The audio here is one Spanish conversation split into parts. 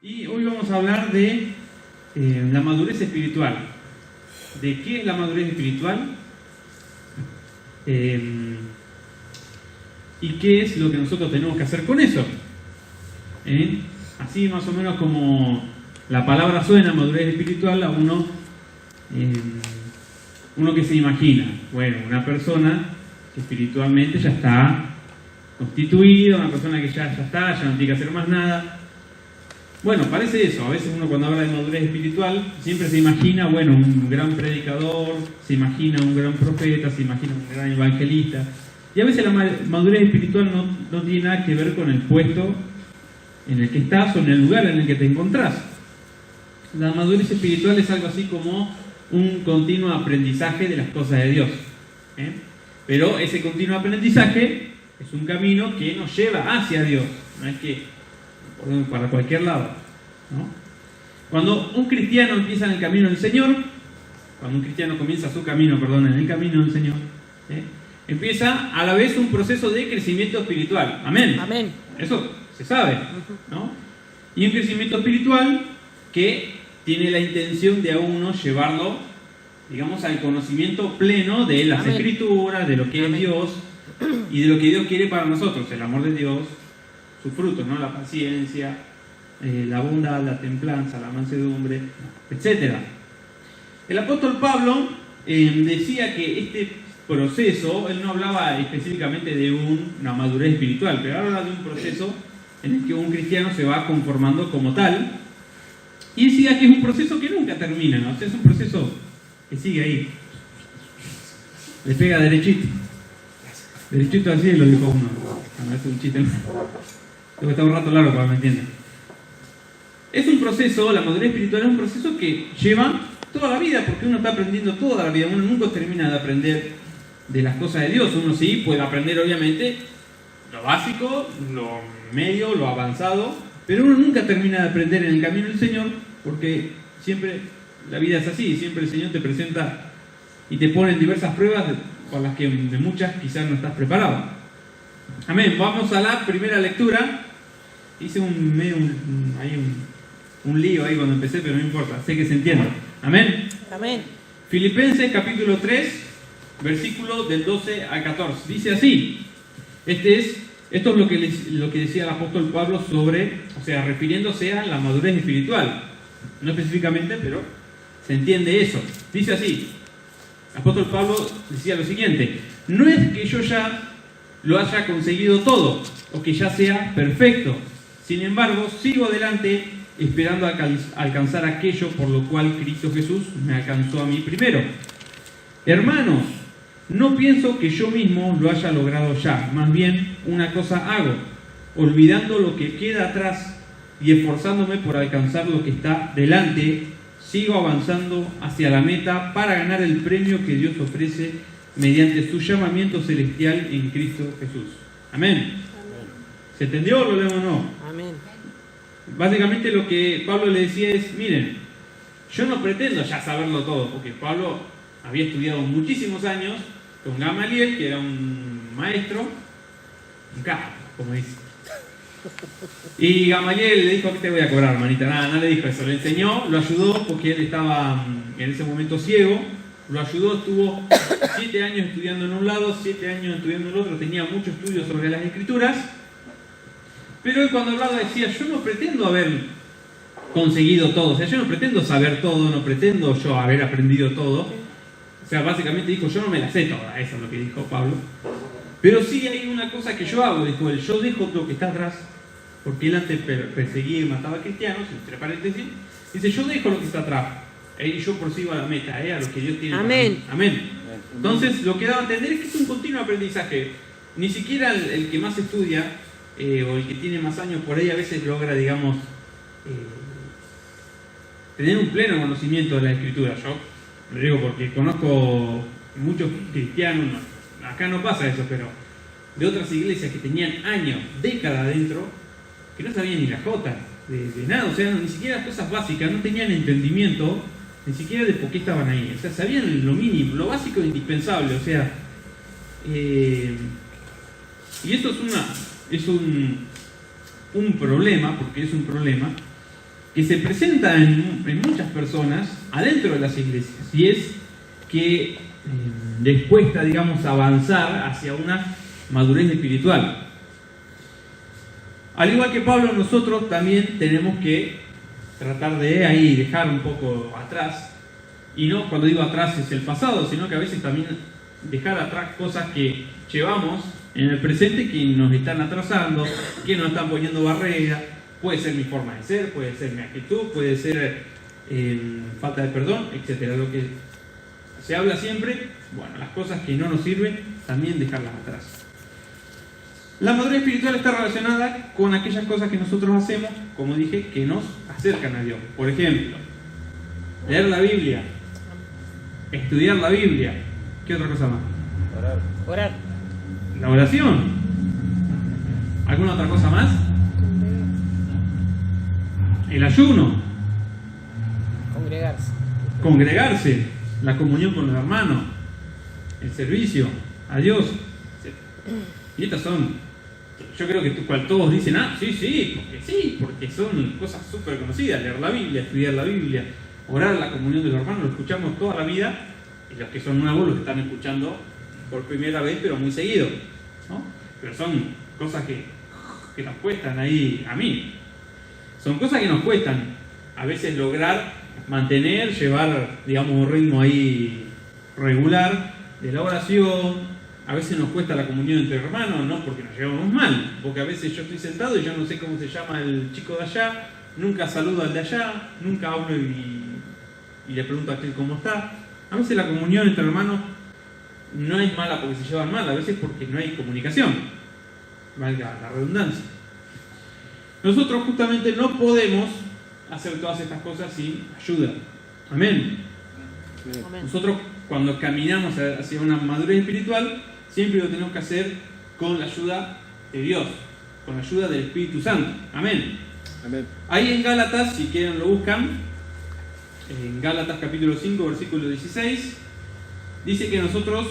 Y hoy vamos a hablar de la madurez espiritual. ¿De qué es la madurez espiritual? ¿Y qué es lo que nosotros tenemos que hacer con eso? Así más o menos como la palabra suena, madurez espiritual, a uno que se imagina, bueno, una persona que espiritualmente ya está constituida, una persona que ya está, ya no tiene que hacer más nada. Bueno, parece eso. A veces uno cuando habla de madurez espiritual siempre se imagina, bueno, un gran predicador, se imagina un gran profeta, se imagina un gran evangelista. Y a veces la madurez espiritual no tiene nada que ver con el puesto en el que estás o en el lugar en el que te encontrás. La madurez espiritual es algo así como un continuo aprendizaje de las cosas de Dios. Pero ese continuo aprendizaje es un camino que nos lleva hacia Dios. No es que para cualquier lado, ¿no? Cuando un cristiano empieza en el camino del Señor, cuando un cristiano comienza su camino, en el camino del Señor, empieza a la vez un proceso de crecimiento espiritual. Amén. Amén. Eso se sabe, ¿no? Y un crecimiento espiritual que tiene la intención de a uno llevarlo, digamos, al conocimiento pleno de las Amén. Escrituras, de lo que Amén. es Dios y de lo que Dios quiere para nosotros, el amor de Dios, sus frutos, ¿no? La paciencia, la bondad, la templanza, la mansedumbre, etc. El apóstol Pablo decía que este proceso, él no hablaba específicamente de una madurez espiritual, pero habla de un proceso en el que un cristiano se va conformando como tal, y decía que es un proceso que nunca termina, ¿no? O sea, es un proceso que sigue ahí. Le pega derechito. Derechito así lo dijo uno. No, es un chiste. Tengo que estar un rato largo para que me entiendan. Es un proceso, la madurez espiritual es un proceso que lleva toda la vida, porque uno está aprendiendo toda la vida. Uno nunca termina de aprender de las cosas de Dios. Uno sí puede aprender, obviamente, lo básico, lo medio, lo avanzado, pero uno nunca termina de aprender en el camino del Señor, porque siempre la vida es así. Siempre el Señor te presenta y te pone en diversas pruebas con las que de muchas quizás no estás preparado. Amén. Vamos a la primera lectura. Hice un lío ahí cuando empecé, pero no importa, sé que se entiende. Amén. Amén. Filipenses capítulo 3, versículo del 12 al 14. Dice así. Esto es lo que decía el apóstol Pablo sobre, o sea, refiriéndose a la madurez espiritual. No específicamente, pero se entiende eso. Dice así. El apóstol Pablo decía lo siguiente: no es que yo ya lo haya conseguido todo, o que ya sea perfecto. Sin embargo, sigo adelante esperando alcanzar aquello por lo cual Cristo Jesús me alcanzó a mí primero. Hermanos, no pienso que yo mismo lo haya logrado ya, más bien una cosa hago, olvidando lo que queda atrás y esforzándome por alcanzar lo que está delante, sigo avanzando hacia la meta para ganar el premio que Dios ofrece mediante su llamamiento celestial en Cristo Jesús. Amén. Amén. ¿Se entendió o lo leemos o no? Amén. Básicamente lo que Pablo le decía es, miren, yo no pretendo ya saberlo todo, porque Pablo había estudiado muchísimos años con Gamaliel, que era un maestro, un capo, como dice. Y Gamaliel le dijo: ¿qué te voy a cobrar, manita? Nada, no le dijo eso, le enseñó, lo ayudó porque él estaba en ese momento ciego, lo ayudó, estuvo 7 años estudiando en un lado, 7 años estudiando en el otro, tenía mucho estudio sobre las Escrituras, pero él cuando hablaba decía: yo no pretendo haber conseguido todo, o sea, yo no pretendo saber todo, no pretendo yo haber aprendido todo, o sea, básicamente dijo: yo no me la sé toda, eso es lo que dijo Pablo, pero sí hay una cosa que yo hago, dijo él: yo dejo lo que está atrás, porque él antes perseguía y mataba a cristianos, entre paréntesis, dice: yo dejo lo que está atrás, y yo prosigo a la meta, a lo que Dios tiene. Amén. Para mí. Amén. Entonces, lo que daba a entender es que es un continuo aprendizaje. Ni siquiera el que más estudia, o el que tiene más años por ahí, a veces logra, digamos, tener un pleno conocimiento de la Escritura. Yo lo digo porque conozco muchos cristianos, acá no pasa eso, pero de otras iglesias que tenían años, décadas adentro, que no sabían ni la jota de nada, o sea, ni siquiera las cosas básicas, no tenían entendimiento ni siquiera de por qué estaban ahí, o sea, sabían lo mínimo, lo básico e indispensable, o sea, y esto es un problema, porque es un problema, que se presenta en muchas personas adentro de las iglesias, y es que les cuesta, digamos, avanzar hacia una madurez espiritual. Al igual que Pablo, nosotros también tenemos que tratar de ahí dejar un poco atrás, y no cuando digo atrás es el pasado, sino que a veces también dejar atrás cosas que llevamos en el presente que nos están atrasando, que nos están poniendo barreras. Puede ser mi forma de ser, puede ser mi actitud, puede ser falta de perdón, etcétera. Lo que se habla siempre, bueno, las cosas que no nos sirven, también dejarlas atrás. La madurez espiritual está relacionada con aquellas cosas que nosotros hacemos, como dije, que nos acercan a Dios. Por ejemplo, leer la Biblia, estudiar la Biblia. ¿Qué otra cosa más? Orar. La oración. ¿Alguna otra cosa más? El ayuno. Congregarse. La comunión con los hermanos. El servicio a Dios. Y estas son, yo creo que todos dicen, sí, porque son cosas súper conocidas. Leer la Biblia, estudiar la Biblia, orar, la comunión de los hermanos, lo escuchamos toda la vida, y los que son nuevos lo están escuchando por primera vez, pero muy seguido, ¿no? Pero son cosas que nos cuestan ahí, a mí. Son cosas que nos cuestan a veces lograr mantener, llevar, digamos, un ritmo ahí regular de la oración. A veces nos cuesta la comunión entre hermanos, no porque nos llevamos mal, porque a veces yo estoy sentado y yo no sé cómo se llama el chico de allá, nunca saludo al de allá, nunca hablo y le pregunto a aquel cómo está. A veces la comunión entre hermanos no es mala porque se llevan mal, a veces porque no hay comunicación, valga la redundancia. Nosotros justamente no podemos hacer todas estas cosas sin ayuda. Amén. Nosotros cuando caminamos hacia una madurez espiritual, siempre lo tenemos que hacer con la ayuda de Dios, con la ayuda del Espíritu Santo. Amén. Amén. Ahí en Gálatas, si quieren lo buscan, en Gálatas capítulo 5, versículo 16, dice que nosotros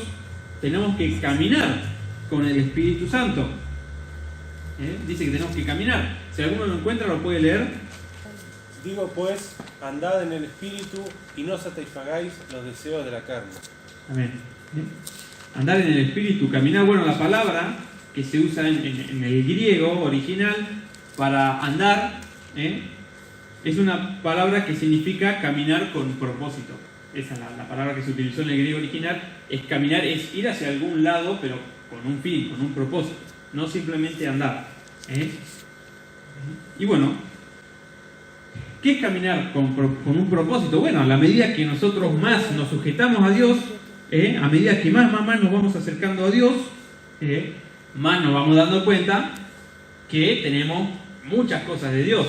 tenemos que caminar con el Espíritu Santo. Dice que tenemos que caminar. Si alguno lo encuentra, lo puede leer. Digo pues, andad en el Espíritu y no satisfagáis los deseos de la carne. Amén. Andar en el Espíritu, caminar. Bueno, la palabra que se usa en el griego original para andar, es una palabra que significa caminar con propósito. Esa es la palabra que se utilizó en el griego original. Es caminar, es ir hacia algún lado, pero con un fin, con un propósito. No simplemente andar. Y bueno, ¿qué más con un propósito? Bueno, a la medida que nosotros más nos sujetamos a Dios, a medida que más nos vamos acercando a Dios, más nos vamos dando cuenta que tenemos muchas cosas de Dios.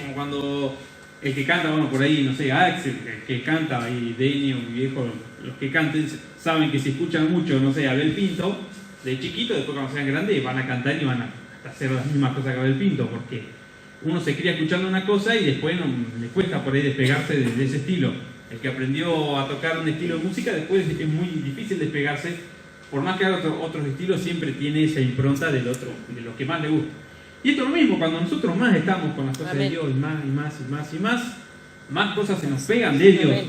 Como cuando el que canta, bueno, por ahí, no sé, Axel, el que canta, ahí, Denny o mi viejo, los que canten saben que si escuchan mucho, no sé, a Abel Pinto, de chiquito, después cuando sean grandes van a cantar y van a hacer las mismas cosas que Abel Pinto, porque uno se cría escuchando una cosa y después le cuesta por ahí despegarse de ese estilo. El que aprendió a tocar un estilo de música, después es muy difícil despegarse, por más que haga otros estilos, siempre tiene esa impronta del otro, de lo que más le gusta. Y esto es lo mismo, cuando nosotros más estamos con las cosas de Dios, y más cosas se nos pegan de Dios.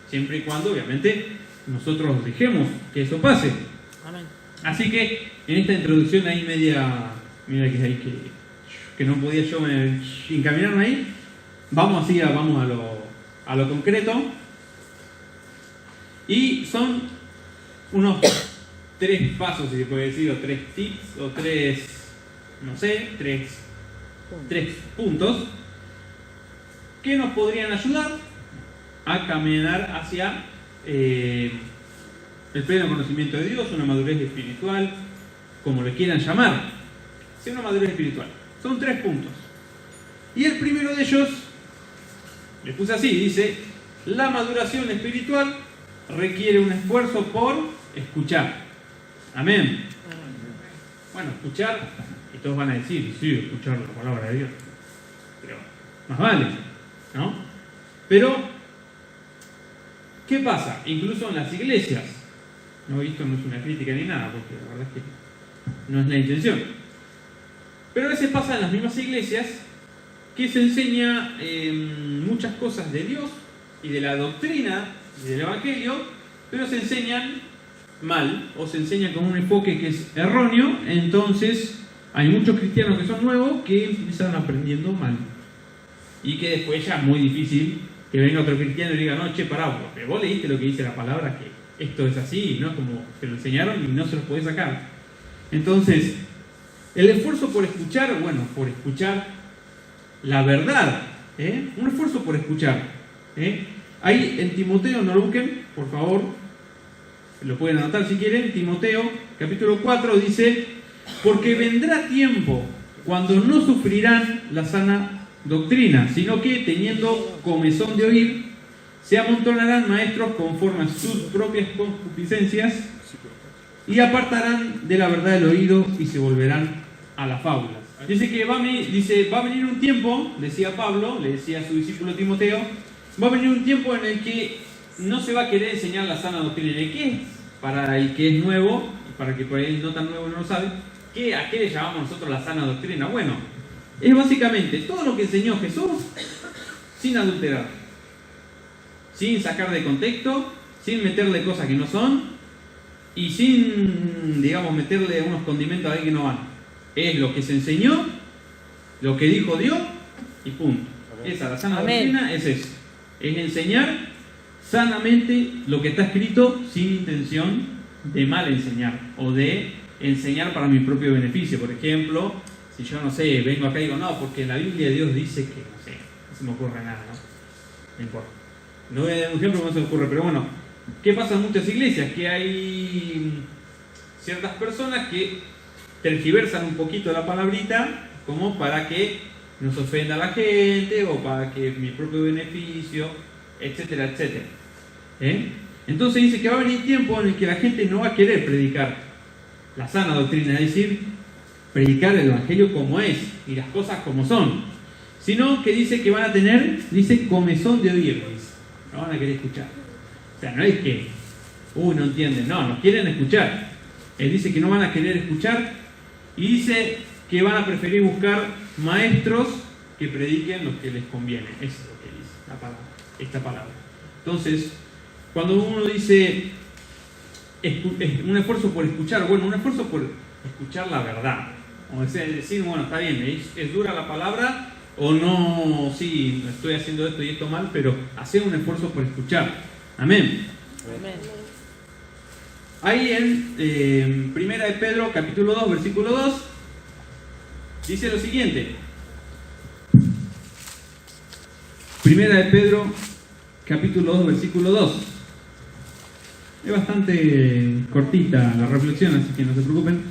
Siempre y cuando, obviamente, nosotros dejemos que eso pase. Amén. Así que, en esta introducción ahí media, mira que no podía yo encaminarme ahí, vamos a lo concreto. Y son unos 3 pasos, si se puede decir, o 3 tips, o 3 puntos que nos podrían ayudar a caminar hacia el pleno conocimiento de Dios, una madurez espiritual, como le quieran llamar. Sí, una madurez espiritual. Son 3 puntos. Y el primero de ellos, le puse así, dice: la maduración espiritual requiere un esfuerzo por escuchar. Amén. Bueno, escuchar, y todos van a decir, sí, escuchar la palabra de Dios. Pero más vale, ¿no? Pero, ¿qué pasa? Incluso en las iglesias, no, esto no es una crítica ni nada, porque la verdad es que no es la intención. Pero a veces pasa en las mismas iglesias que se enseña muchas cosas de Dios y de la doctrina y del Evangelio, pero se enseñan mal o se enseñan con un enfoque que es erróneo. Entonces hay muchos cristianos que son nuevos que empiezan aprendiendo mal y que después ya es muy difícil que venga otro cristiano y diga, no, che, pará, porque vos leíste lo que dice la palabra, que esto es así, no es como te lo enseñaron y no se los podés sacar. Entonces, el esfuerzo por escuchar, bueno, por escuchar la verdad, un esfuerzo por escuchar. Ahí en Timoteo, no lo busquen, por favor, lo pueden anotar si quieren. Timoteo, capítulo 4, dice, porque vendrá tiempo cuando no sufrirán la sana doctrina, sino que teniendo comezón de oír, se amontonarán maestros conforme a sus propias concupiscencias y apartarán de la verdad el oído y se volverán a las fábulas. Dice que va a venir un tiempo, decía Pablo, le decía a su discípulo Timoteo, va a venir un tiempo en el que no se va a querer enseñar la sana doctrina. ¿De qué? Para el que es nuevo, para que por ahí no tan nuevo no lo sabe, ¿a qué le llamamos nosotros la sana doctrina? Bueno, es básicamente todo lo que enseñó Jesús sin adulterar, sin sacar de contexto, sin meterle cosas que no son y sin, digamos, meterle unos condimentos ahí que no van. Es lo que se enseñó, lo que dijo Dios y punto. Esa, la sana doctrina es eso. Es enseñar sanamente lo que está escrito sin intención de mal enseñar o de enseñar para mi propio beneficio. Por ejemplo, si yo no sé, vengo acá y digo, no, porque en la Biblia Dios dice que, no sé, no se me ocurre nada, ¿no? No importa. No voy a dar un ejemplo porque no se me ocurre, pero bueno, ¿qué pasa en muchas iglesias? Que hay ciertas personas que tergiversan un poquito la palabrita como para que nos ofenda a la gente o para que mi propio beneficio, etcétera, etcétera. Entonces dice que va a venir tiempo en el que la gente no va a querer predicar la sana doctrina, es decir, predicar el Evangelio como es y las cosas como son, sino que dice que van a tener, dice, comezón de oír, dice, no van a querer escuchar. O sea, no es que, no entienden, no quieren escuchar. Él dice que no van a querer escuchar y dice que van a preferir buscar maestros que prediquen lo que les conviene. Eso es lo que dice esta palabra. Entonces, cuando uno dice un esfuerzo por escuchar, bueno, un esfuerzo por escuchar la verdad. O decir, bueno, está bien, es dura la palabra, o no, sí, estoy haciendo esto y esto mal, pero hacer un esfuerzo por escuchar. Amén. Amén. Ahí en Primera de Pedro, capítulo 2, versículo 2, dice lo siguiente. Primera de Pedro, capítulo 2, versículo 2. Es bastante cortita la reflexión, así que no se preocupen.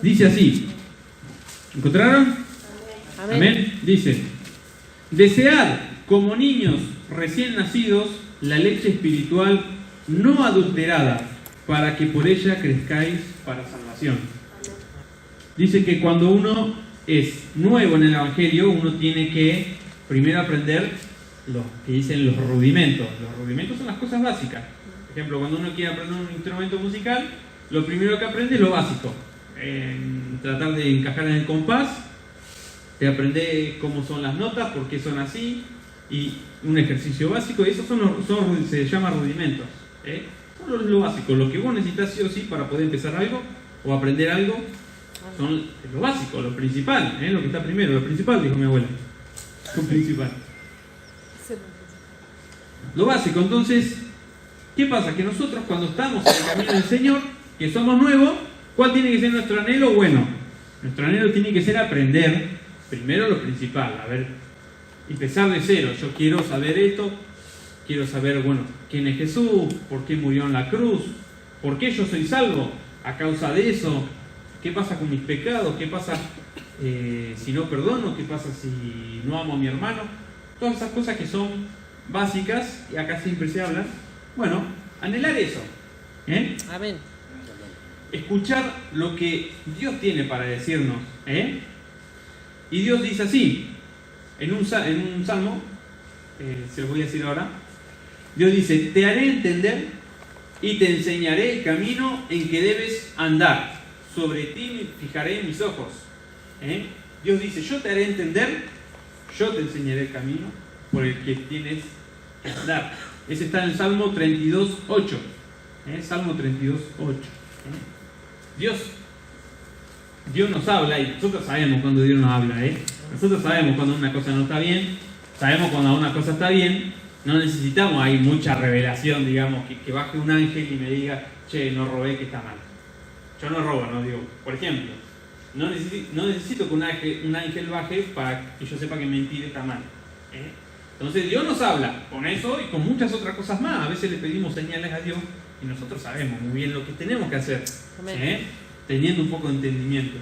Dice así. ¿Encontraron? Amén. Amén. Dice: desead como niños recién nacidos la leche espiritual no adulterada, para que por ella crezcáis para salvación. Dice que cuando uno es nuevo en el Evangelio, uno tiene que primero aprender lo que dicen los rudimentos. Los rudimentos son las cosas básicas. Por ejemplo, cuando uno quiere aprender un instrumento musical, lo primero que aprende es lo básico. Tratar de encajar en el compás, de aprender cómo son las notas, por qué son así, y un ejercicio básico, y esos se llama rudimentos. Son lo básico, lo que vos necesitas sí o sí para poder empezar algo o aprender algo, son lo básico, lo principal, lo que está primero, lo principal, dijo mi abuela. Lo principal. Lo básico. Entonces, ¿qué pasa? Que nosotros cuando estamos en el camino del Señor, que somos nuevos, ¿cuál tiene que ser nuestro anhelo? Bueno, nuestro anhelo tiene que ser aprender primero lo principal, a ver, empezar de cero. Yo quiero saber esto, quiero saber, bueno, quién es Jesús, por qué murió en la cruz, por qué yo soy salvo a causa de eso, qué pasa con mis pecados, qué pasa si no perdono, qué pasa si no amo a mi hermano, todas esas cosas que son básicas y acá siempre se hablan. Bueno, anhelar eso, Amén. escuchar lo que Dios tiene para decirnos, y Dios dice así en un salmo, se los voy a decir ahora. Dios dice: te haré entender y te enseñaré el camino en que debes andar, sobre ti fijaré mis ojos. Dios dice, yo te haré entender, yo te enseñaré el camino por el que tienes que andar. Ese está en el Salmo 32.8. Salmo 32.8. Dios nos habla y nosotros sabemos cuando Dios nos habla. Nosotros sabemos cuando una cosa no está bien, sabemos cuando una cosa está bien. No necesitamos ahí mucha revelación, digamos, que baje un ángel y me diga, che, no robé, que está mal. Yo no robo, no digo. Por ejemplo, no necesito que un ángel baje para que yo sepa que mentir está mal. Entonces Dios nos habla con eso y con muchas otras cosas más. A veces le pedimos señales a Dios y nosotros sabemos muy bien lo que tenemos que hacer. Teniendo un poco de entendimiento.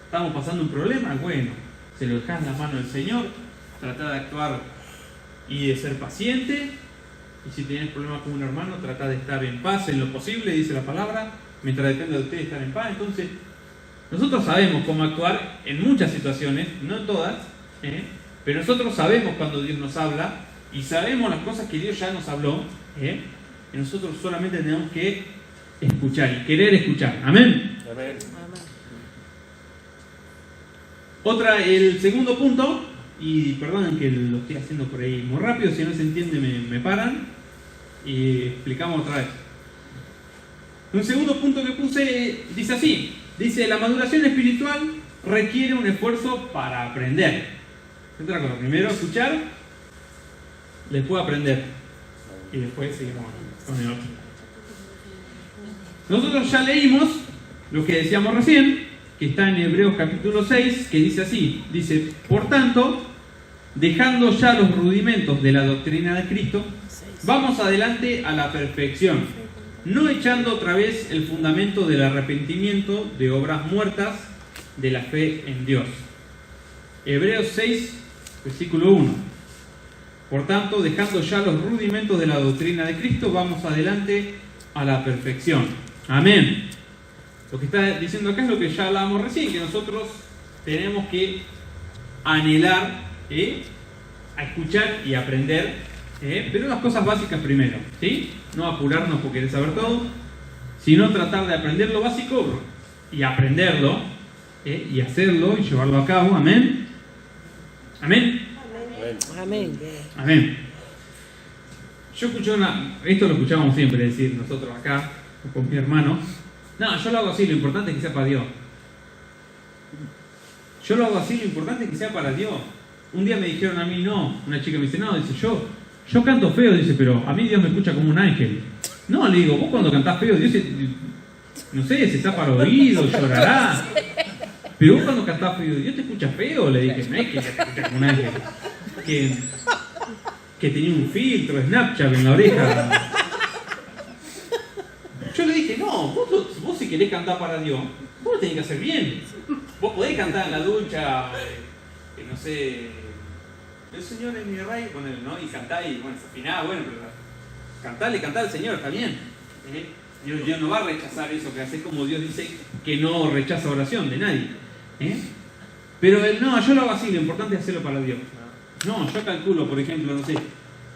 ¿Estamos pasando un problema? Bueno, se lo dejas en la mano del Señor, trata de actuar y de ser paciente, y si tienes problemas con un hermano, trata de estar en paz en lo posible, dice la palabra, mientras depende de ustedes estar en paz. Entonces, nosotros sabemos cómo actuar en muchas situaciones, no en todas, pero nosotros sabemos cuando Dios nos habla, y sabemos las cosas que Dios ya nos habló, y nosotros solamente tenemos que escuchar y querer escuchar. Amén. Amén. El segundo punto, y perdonen que lo estoy haciendo por ahí muy rápido, si no se entiende me paran y explicamos otra vez. Un segundo punto que puse dice así, dice, la maduración espiritual requiere un esfuerzo para aprender. Otra cosa, primero escuchar, después aprender y después seguimos con el otro. Nosotros ya leímos lo que decíamos recién, que está en Hebreos capítulo 6, que dice así, dice, por tanto, dejando ya los rudimentos de la doctrina de Cristo, vamos adelante a la perfección, no echando otra vez el fundamento del arrepentimiento de obras muertas de la fe en Dios. Hebreos 6, versículo 1. Por tanto, dejando ya los rudimentos de la doctrina de Cristo, vamos adelante a la perfección. Amén. Lo que está diciendo acá es lo que ya hablábamos recién, que nosotros tenemos que anhelar a escuchar y aprender, pero las cosas básicas primero, ¿sí? No apurarnos por querer saber todo, sino tratar de aprender lo básico y aprenderlo, y hacerlo y llevarlo a cabo. Amén. Amén. Amén. Amén. Yo escuché esto lo escuchábamos siempre decir nosotros acá, con mi hermano. No, yo lo hago así, lo importante es que sea para Dios. Yo lo hago así, lo importante es que sea para Dios. Un día me dijeron a mí, no, una chica me dice, no, dice, yo canto feo, dice, pero a mí Dios me escucha como un ángel. No, le digo, vos cuando cantás feo, Dios, no sé, se tapa el oído, llorará. Pero vos cuando cantás feo, Dios te escucha feo, le dije, no es que te escucha como un ángel. Que tenía un filtro, Snapchat en la oreja. Yo le dije, no, vos si querés cantar para Dios, vos lo tenés que hacer bien. Vos podés cantar en la ducha, no sé, el Señor es mi rey, ponele, ¿no? Y cantá y, bueno, desafiná, bueno, pero cantá al Señor, está bien. Dios no va a rechazar eso que haces, como Dios dice que no rechaza oración de nadie. Pero no, yo lo hago así, lo importante es hacerlo para Dios. No, yo calculo, por ejemplo, no sé,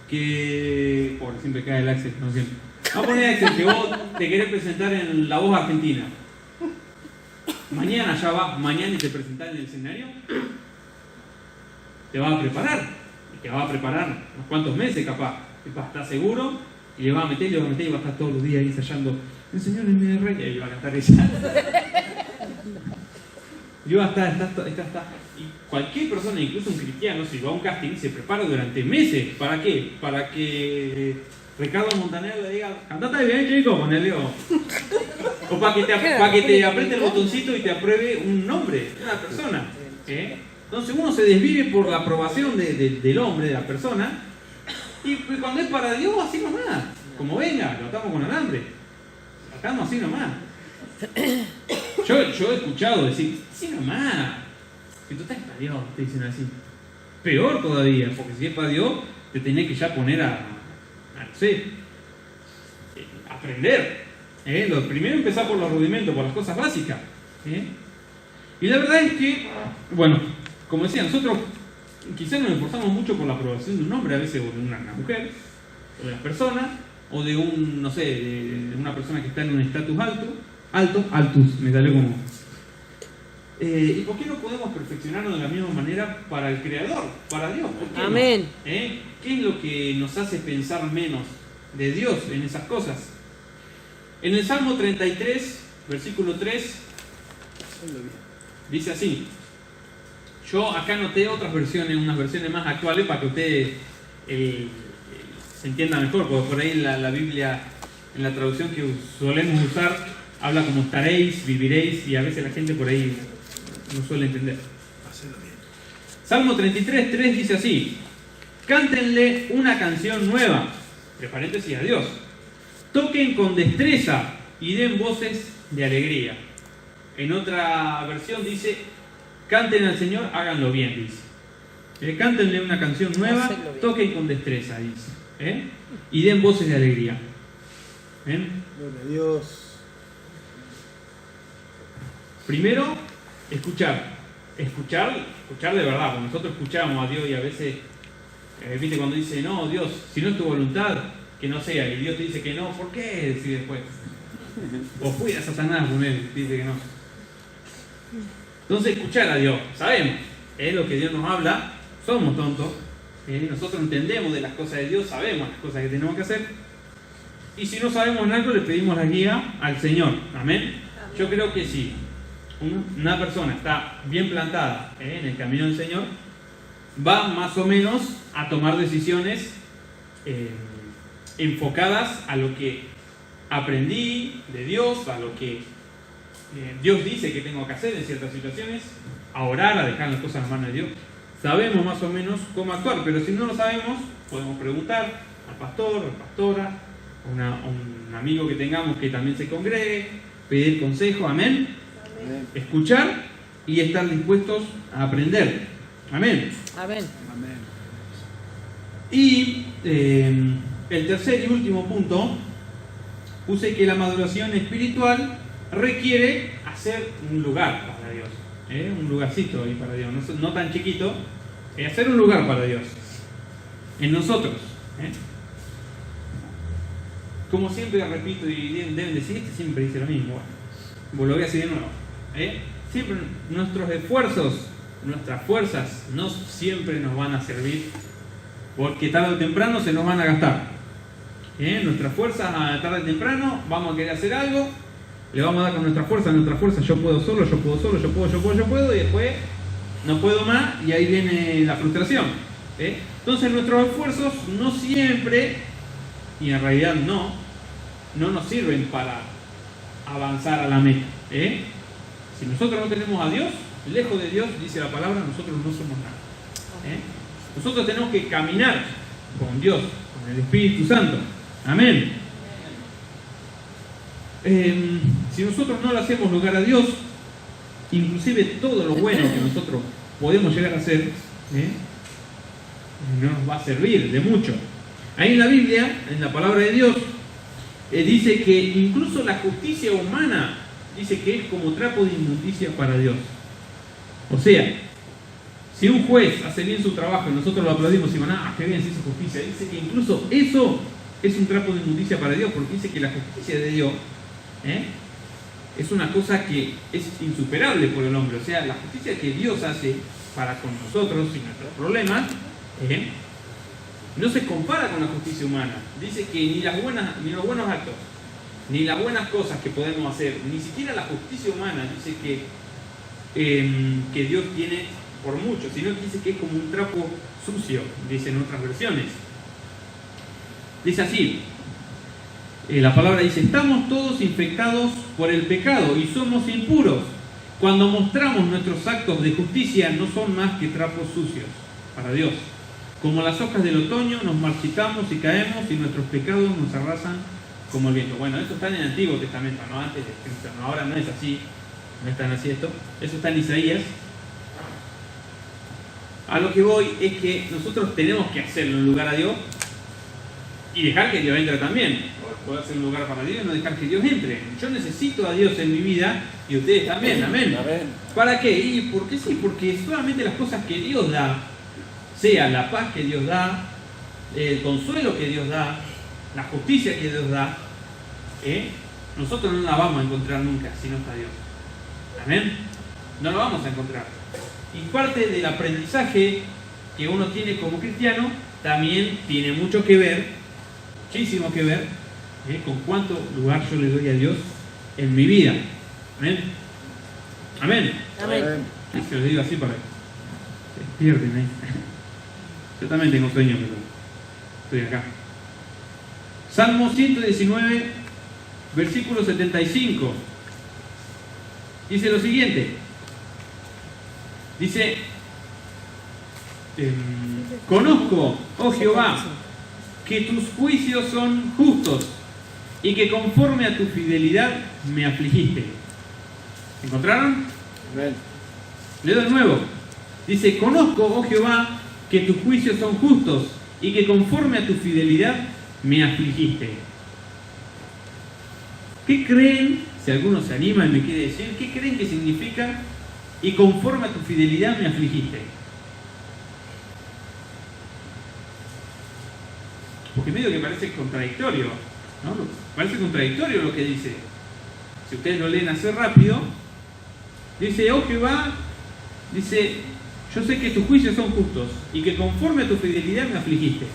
que... Por siempre cae el Axel, no siempre. Vamos a poner, Axel, que vos te querés presentar en La Voz Argentina. Mañana ya vas, mañana y te presentás en el escenario. Te vas a preparar. Y te vas a preparar unos cuantos meses, capaz. ¿Estás seguro? Y le vas a meter, y va a estar todos los días ahí ensayando. El Señor es mi rey. Y ahí va a cantar ella. Y va a estar. Y cualquier persona, incluso un cristiano, si va a un casting, se prepara durante meses. ¿Para qué? Para que Ricardo Montaner le diga, cantate bien, chico, ponele. O para que te apriete el botoncito y te apruebe un nombre, una persona. Entonces uno se desvive por la aprobación del hombre, de la persona. Y cuando es para Dios, así nomás. Como venga, lo atamos con alambre. Lo atamos así nomás. Yo he escuchado decir, así nomás. Si tú estás para Dios, te dicen así. Peor todavía, porque si es para Dios, te tenés que ya poner a no sé, aprender. Lo primero empezar por los rudimentos, por las cosas básicas. Y la verdad es que, bueno, como decía, nosotros quizás nos esforzamos mucho por la aprobación de un hombre, a veces o de una mujer, o de las personas, o de un, no sé, de una persona que está en un estatus altus, me salió como... ¿Y por qué no podemos perfeccionarnos de la misma manera para el Creador, para Dios? ¿Por qué Amén. no? ¿Qué es lo que nos hace pensar menos de Dios en esas cosas? En el Salmo 33, versículo 3, dice así. Yo acá anoté otras versiones, unas versiones más actuales para que ustedes se entiendan mejor, porque por ahí la Biblia, en la traducción que solemos usar, habla como estaréis, viviréis, y a veces la gente por ahí no suele entender. Salmo 33, 3 dice así: cántenle una canción nueva, entre paréntesis, a Dios. Toquen con destreza y den voces de alegría. En otra versión dice: canten al Señor, háganlo bien, dice. Cántenle una canción nueva, toquen con destreza, dice. Y den voces de alegría. Gloria a Dios. Primero, escuchar de verdad. Cuando nosotros escuchamos a Dios y a veces, viste, cuando dice, no, Dios, si no es tu voluntad, que no sea, y Dios te dice que no, ¿por qué? Decir después. O cuida a Satanás con él, dice que no. Entonces, escuchar a Dios, sabemos, es lo que Dios nos habla, somos tontos, nosotros entendemos de las cosas de Dios, sabemos las cosas que tenemos que hacer, y si no sabemos en algo, le pedimos la guía al Señor, amén. Yo creo que sí. Una persona está bien plantada en el camino del Señor, va más o menos a tomar decisiones enfocadas a lo que aprendí de Dios, a lo que Dios dice que tengo que hacer en ciertas situaciones, a orar, a dejar las cosas en las manos de Dios. Sabemos más o menos cómo actuar, pero si no lo sabemos, podemos preguntar al pastor, a la pastora, a un amigo que tengamos que también se congregue, pedir consejo, amén. Escuchar y estar dispuestos a aprender. Amén. Amén. Y el tercer y último punto, puse que la maduración espiritual requiere hacer un lugar para Dios. Un lugarcito ahí para Dios, no tan chiquito, hacer un lugar para Dios en nosotros. Como siempre repito y deben decir, siempre dice lo mismo. Bueno, lo voy a decir de nuevo. Siempre nuestros esfuerzos, nuestras fuerzas no siempre nos van a servir, porque tarde o temprano se nos van a gastar. Nuestras fuerzas tarde o temprano vamos a querer hacer algo, le vamos a dar con nuestra fuerza, yo puedo solo, yo puedo, y después no puedo más, y ahí viene la frustración. Entonces nuestros esfuerzos no siempre, y en realidad no nos sirven para avanzar a la meta. Si nosotros no tenemos a Dios, lejos de Dios, dice la palabra, nosotros no somos nada. Nosotros tenemos que caminar con Dios, con el Espíritu Santo. Amén. Si nosotros no le hacemos lugar a Dios, inclusive todo lo bueno que nosotros podemos llegar a hacer, no nos va a servir de mucho. Ahí en la Biblia, en la palabra de Dios, dice que incluso la justicia humana dice que es como trapo de inmundicia para Dios. O sea, si un juez hace bien su trabajo y nosotros lo aplaudimos y decimos, qué bien se hizo justicia, dice que incluso eso es un trapo de inmundicia para Dios, porque dice que la justicia de Dios es una cosa que es insuperable por el hombre. O sea, la justicia que Dios hace para con nosotros y nuestros problemas no se compara con la justicia humana. Dice que ni los buenos actos, ni las buenas cosas que podemos hacer, ni siquiera la justicia humana, dice que Dios tiene por mucho, sino que dice que es como un trapo sucio, dice en otras versiones. Dice así, la palabra dice: estamos todos infectados por el pecado y somos impuros. Cuando mostramos nuestros actos de justicia, no son más que trapos sucios para Dios. Como las hojas del otoño, nos marchitamos y caemos, y nuestros pecados nos arrasan como el viento. Bueno, esto está en el Antiguo Testamento, no antes de Cristo. No, ahora no es así, no es tan así esto. Eso está en Isaías. A lo que voy es que nosotros tenemos que hacerle un lugar a Dios y dejar que Dios entre también. Poder hacer un lugar para Dios y no dejar que Dios entre. Yo necesito a Dios en mi vida y ustedes también, amén. ¿Para qué? Y porque sí, porque solamente las cosas que Dios da, sea la paz que Dios da, el consuelo que Dios da, la justicia que Dios da, nosotros no la vamos a encontrar nunca si no está Dios. Amén. No lo vamos a encontrar. Y parte del aprendizaje que uno tiene como cristiano también tiene mucho que ver, muchísimo que ver, con cuánto lugar yo le doy a Dios en mi vida. Amén. Amén. Amén. Y se lo digo así para que se despierten ahí. Yo también tengo sueño, pero estoy acá. Salmo 119, versículo 75. Dice lo siguiente. Dice, conozco, oh Jehová, que tus juicios son justos y que conforme a tu fidelidad me afligiste. ¿Encontraron? Amén. Leo de nuevo. Dice, conozco, oh Jehová, que tus juicios son justos y que conforme a tu fidelidad me afligiste. ¿Qué creen, si alguno se anima y me quiere decir, qué creen que significa y conforme a tu fidelidad me afligiste? Porque medio que parece contradictorio, ¿no? Parece contradictorio lo que dice. Si ustedes lo leen así rápido, dice, oh Jehová, dice, yo sé que tus juicios son justos y que conforme a tu fidelidad me afligiste.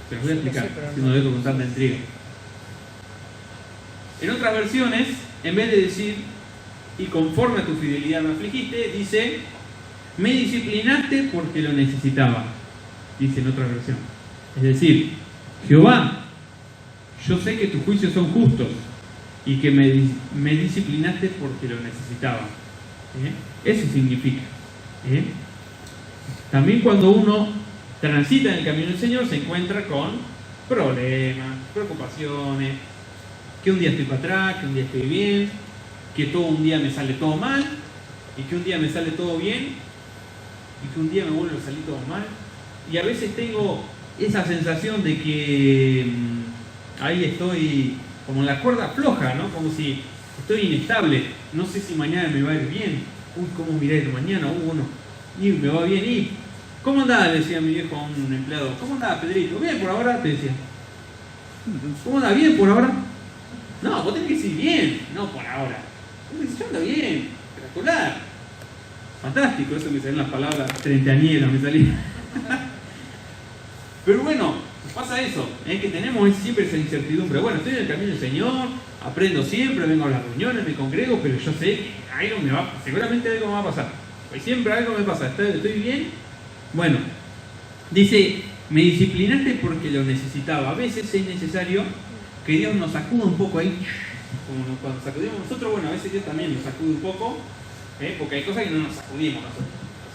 Se los voy a explicar, si no dejo con tanta intriga. En otras versiones, en vez de decir, y conforme a tu fidelidad me afligiste, dice, me disciplinaste porque lo necesitaba. Dice en otra versión. Es decir, Jehová, yo sé que tus juicios son justos y que me disciplinaste porque lo necesitaba. Eso significa. También cuando uno transita en el camino del Señor se encuentra con problemas, preocupaciones, que un día estoy para atrás, que un día estoy bien, que todo un día me sale todo mal, y que un día me sale todo bien, y que un día me vuelve a salir todo mal. Y a veces tengo esa sensación de que ahí estoy como en la cuerda floja, ¿no? Como si estoy inestable, no sé si mañana me va a ir bien, uy, ¿cómo me irá a ir mañana? Uno, y me va bien, y ¿cómo andaba? Le decía mi viejo a un empleado, ¿cómo andaba Pedrito? Bien por ahora, te decía. ¿Cómo anda? Bien por ahora. No, vos tenés que decir bien, no por ahora. Yo ando bien, espectacular. Fantástico, eso me salían las palabras treintañeras, me salían. Pero bueno, pasa eso, es que tenemos siempre esa incertidumbre. Bueno, estoy en el camino del Señor, aprendo siempre, vengo a las reuniones, me congrego, pero yo sé que algo me va, seguramente algo me va a pasar. Pues siempre algo me pasa, ¿estoy bien? Bueno, dice, me disciplinaste porque lo necesitaba. A veces es necesario que Dios nos sacuda un poco ahí, como cuando sacudimos nosotros, bueno, a veces Dios también nos sacude un poco, porque hay cosas que no nos sacudimos nosotros.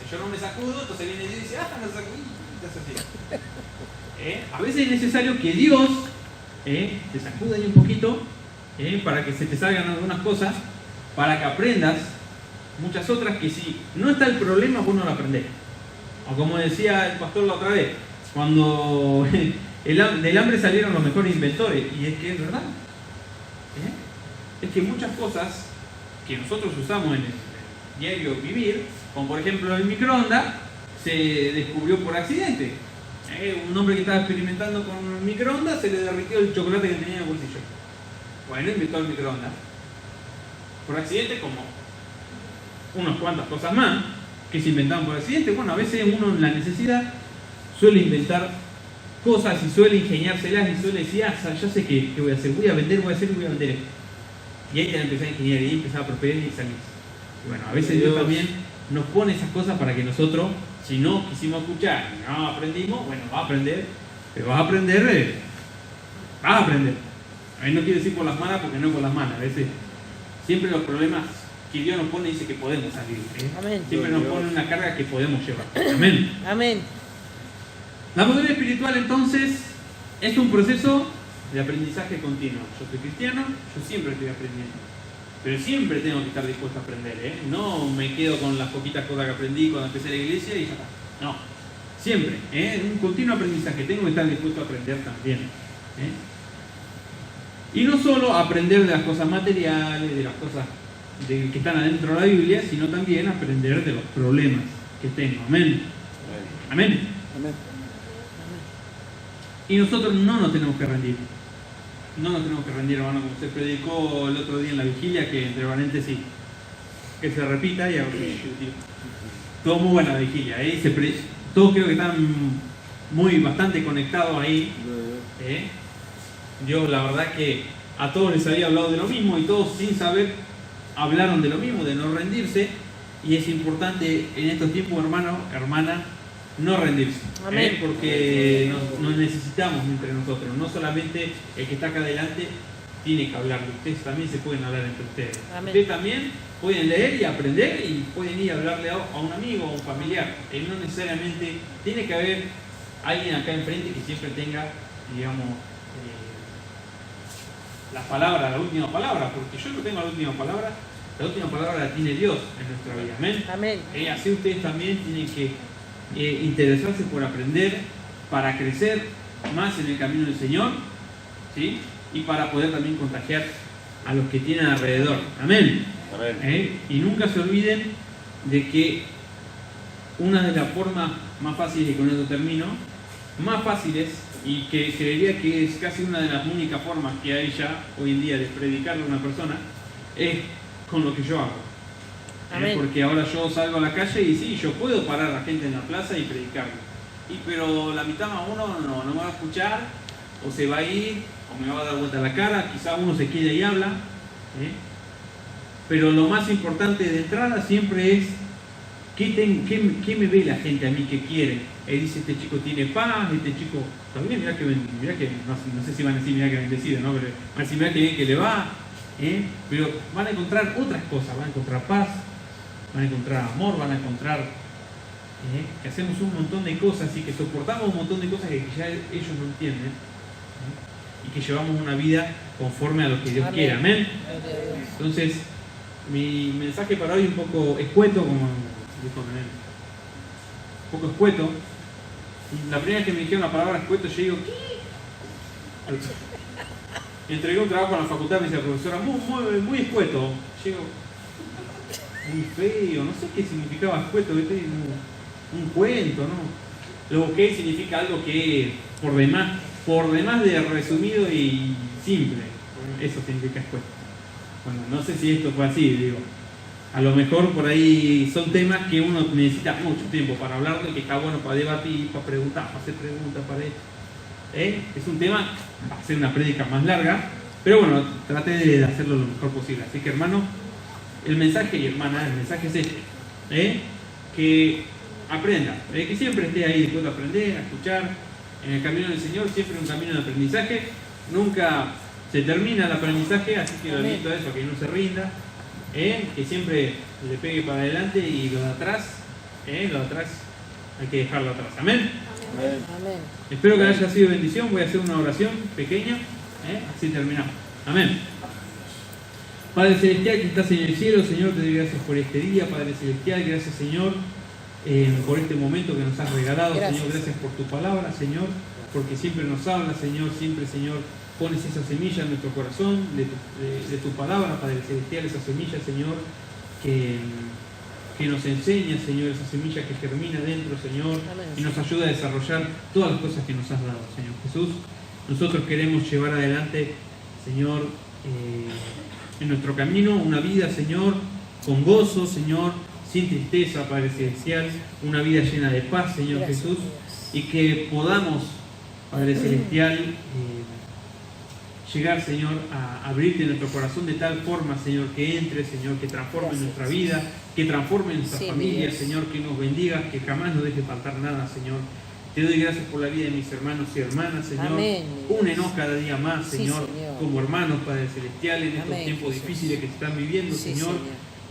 Si yo no me sacudo, entonces viene Dios y dice, me sacudí, a veces es necesario que Dios te sacuda ahí un poquito, para que se te salgan algunas cosas, para que aprendas muchas otras que si no está el problema, vos no lo aprendés. O como decía el pastor la otra vez, cuando del hambre salieron los mejores inventores, y es que es verdad. Es que muchas cosas que nosotros usamos en el diario vivir, como por ejemplo el microondas, se descubrió por accidente. Un hombre que estaba experimentando con el microondas se le derritió el chocolate que tenía en el bolsillo. Bueno, inventó el microondas. Por accidente, como unas cuantas cosas más que se inventaban por accidente. Bueno, a veces uno en la necesidad suele inventar cosas y suele ingeniárselas y suele decir, ya sé qué voy a hacer, voy a vender esto. Y ahí te empezás a ingeniar y ahí empezás a prosperar y salís. Y bueno, a veces Dios también nos pone esas cosas para que nosotros, si no quisimos escuchar y no aprendimos, bueno, vas a aprender, pero vas a aprender. A mí no quiero decir por las malas porque no es por las malas. A veces siempre los problemas que Dios nos pone dice que podemos salir. Amén. Siempre nos pone una carga que podemos llevar. Amén. Amén. La madurez espiritual entonces es un proceso de aprendizaje continuo. Yo soy cristiano, yo siempre estoy aprendiendo. Pero siempre tengo que estar dispuesto a aprender. No me quedo con las poquitas cosas que aprendí cuando empecé la iglesia y ya está. No. Siempre. Un continuo aprendizaje. Tengo que estar dispuesto a aprender también. Y no solo aprender de las cosas materiales, de las cosas que están adentro de la Biblia, sino también aprender de los problemas que tengo. Amén. Amén. Amén. Y nosotros no nos tenemos que rendir. no nos tenemos que rendir, hermano, como se predicó el otro día en la vigilia, que entre paréntesis, que se repita y todo muy buena vigilia, todos creo que están bastante conectados ahí. Yo la verdad que a todos les había hablado de lo mismo y todos sin saber hablaron de lo mismo, de no rendirse, y es importante en estos tiempos, hermano, hermana, no rendirse, porque nos necesitamos entre nosotros, no solamente el que está acá adelante tiene que hablar, ustedes también se pueden hablar entre ustedes. Amén. Ustedes también pueden leer y aprender y pueden ir a hablarle a un amigo o a un familiar. No necesariamente tiene que haber alguien acá enfrente que siempre tenga, digamos, la palabra, la última palabra, porque yo no tengo la última palabra la tiene Dios en nuestra vida. Amén. Amén. Así ustedes también tienen que interesarse por aprender, para crecer más en el camino del Señor, ¿sí? Y para poder también contagiar a los que tienen alrededor. Amén. Y nunca se olviden de que una de las formas más fáciles, y con esto termino, más fáciles, y que creería que es casi una de las únicas formas que hay ya hoy en día de predicarle a una persona, es con lo que yo hago. Porque ahora yo salgo a la calle y sí, yo puedo parar a la gente en la plaza y predicarle. Pero la mitad más uno no me va a escuchar, o se va a ir, o me va a dar vuelta la cara, quizá uno se quede y habla. Pero lo más importante de entrada siempre es ¿qué me ve la gente a mí que quiere? Dice, este chico tiene paz, este chico también, mirá que no sé si van a decir mirá que bendecido, ¿no? Pero van a decir mirá que bien que le va, pero van a encontrar otras cosas, van a encontrar paz, van a encontrar amor, van a encontrar que hacemos un montón de cosas y que soportamos un montón de cosas que ya ellos no entienden, y que llevamos una vida conforme a lo que Dios quiere. Amén. Entonces, mi mensaje para hoy es un poco escueto, como dijo Menel, un poco escueto. La primera vez que me dijeron la palabra escueto, yo digo, ¿qué? Entregué un trabajo en la facultad, me dice la profesora, muy escueto. Yo digo, muy feo, no sé qué significaba escueto, un cuento, ¿no? Lo que significa algo que por demás de resumido y simple. Eso significa escueto. Bueno, no sé si esto fue así, digo. A lo mejor por ahí son temas que uno necesita mucho tiempo para hablarlo y que está bueno para debatir, para preguntar, para hacer preguntas, para esto. Es un tema, va a ser una prédica más larga, pero bueno, traté de hacerlo lo mejor posible. Así que, hermano, el mensaje, y hermana, el mensaje es este, que aprenda, que siempre esté ahí dispuesto a aprender, a escuchar. En el camino del Señor siempre un camino de aprendizaje, nunca se termina el aprendizaje, así que lo invito a eso, a que no se rinda, que siempre le pegue para adelante, y lo de atrás hay que dejarlo atrás. Amén. Amén. Espero que haya sido bendición. Voy a hacer una oración pequeña, así terminamos. Amén. Padre Celestial que estás en el cielo, Señor, te doy gracias por este día. Padre Celestial, gracias, Señor, por este momento que nos has regalado. Gracias. Señor, gracias por tu palabra, Señor, porque siempre nos hablas, Señor, siempre, Señor, pones esa semilla en nuestro corazón de tu palabra, Padre Celestial, esa semilla, Señor, que nos enseña, Señor, esa semilla que germina dentro, Señor, y nos ayuda a desarrollar todas las cosas que nos has dado, Señor Jesús. Nosotros queremos llevar adelante, Señor, en nuestro camino una vida, Señor, con gozo, Señor, sin tristeza, Padre Celestial, una vida llena de paz, Señor Gracias, Jesús, y que podamos, Padre Celestial, llegar, Señor, a abrirte nuestro corazón de tal forma, Señor, que entre, Señor, que transforme Gracias, nuestra vida, que transforme nuestra familia, Señor, que nos bendiga, que jamás nos deje faltar nada, Señor. Te doy gracias por la vida de mis hermanos y hermanas, Señor. Amén, únenos cada día más, Señor, como hermanos, Padre Celestial, en estos tiempos difíciles que se están viviendo, Señor.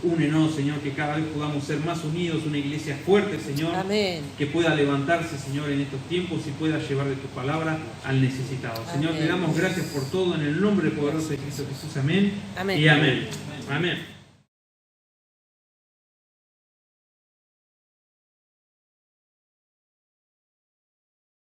Únenos, Señor, que cada vez podamos ser más unidos, una iglesia fuerte, Señor, Amén, que pueda levantarse, Señor, en estos tiempos y pueda llevar de tu palabra al necesitado. Señor, Amén, te damos gracias por todo en el nombre poderoso de Cristo Jesús. Amén, amén. Y amén. Amén.